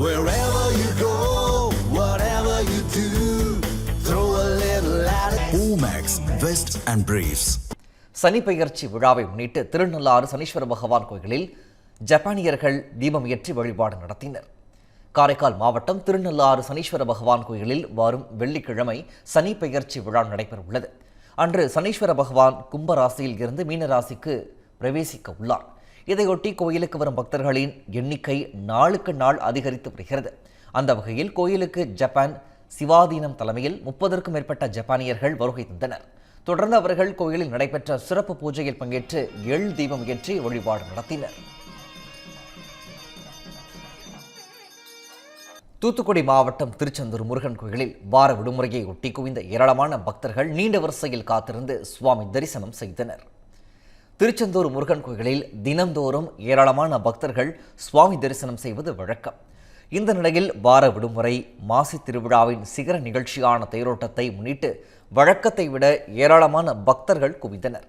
Wherever you go, whatever you do, throw a little at it. Omax, Vest and Briefs. சனி பெயர்ச்சி விழாவை முன்னிட்டு திருநள்ளாறு சனீஸ்வர பகவான் கோயிலில் ஜப்பானியர்கள் தீபம் ஏற்றி வழிபாடு நடத்தினர். காரைக்கால் மாவட்டம் திருநள்ளாறு சனீஸ்வர பகவான் கோயிலில் வரும் வெள்ளிக்கிழமை சனி பெயர்ச்சி விழா நடைபெற உள்ளது. அன்று சனீஸ்வர பகவான் கும்பராசியில் இருந்து மீனராசிக்கு பிரவேசிக்க உள்ளார். இதையொட்டி கோயிலுக்கு வரும் பக்தர்களின் எண்ணிக்கை நாளுக்கு நாள் அதிகரித்து வருகிறது. அந்த வகையில் கோயிலுக்கு ஜப்பான் சிவாதீனம் தலைமையில் 30க்கும் மேற்பட்ட ஜப்பானியர்கள் வருகை தந்தனர். தொடர்ந்து அவர்கள் கோயிலில் நடைபெற்ற சிறப்பு பூஜையில் பங்கேற்று எள் தீபம் ஏற்றி வழிபாடு நடத்தினர். தூத்துக்குடி மாவட்டம் திருச்செந்தூர் முருகன் கோயிலில் வார விடுமுறையை ஒட்டி குவிந்த ஏராளமான பக்தர்கள் நீண்ட வரிசையில் காத்திருந்து சுவாமி தரிசனம் செய்தனர். திருச்செந்தூர் முருகன் கோயிலில் தினந்தோறும் ஏராளமான பக்தர்கள் சுவாமி தரிசனம் செய்வது வழக்கம். இந்த நிலையில் வார விடுமுறை மாசி திருவிழாவின் சிகர நிகழ்ச்சியான தேரோட்டத்தை முன்னிட்டு வழக்கத்தை விட ஏராளமான பக்தர்கள் குவிந்தனர்.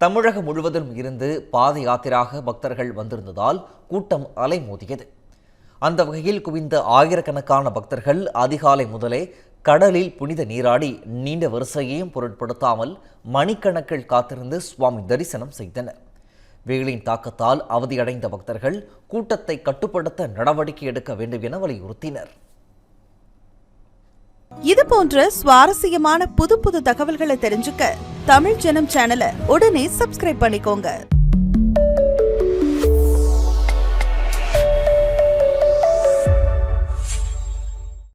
தமிழகம் முழுவதும் இருந்து பாத யாத்திராக பக்தர்கள் வந்திருந்ததால் கூட்டம் அலைமோதியது. அந்த வகையில் குவிந்த ஆயிரக்கணக்கான பக்தர்கள் அதிகாலை முதலே கடலில் புனித நீராடி நீண்ட வரிசையையும் பொருட்படுத்தாமல் மணிக்கணக்கில் காத்திருந்து சுவாமி தரிசனம் செய்தனர். வெயிலின் தாக்கத்தால் அவதியடைந்த பக்தர்கள் கூட்டத்தை கட்டுப்படுத்த நடவடிக்கை எடுக்க வேண்டும் என வலியுறுத்தினர். இது போன்ற சுவாரஸ்யமான புது தகவல்களை தெரிஞ்சுக்க தமிழ் ஜனம் சேனலை உடனே சப்ஸ்கிரைப் பண்ணிக்கோங்க.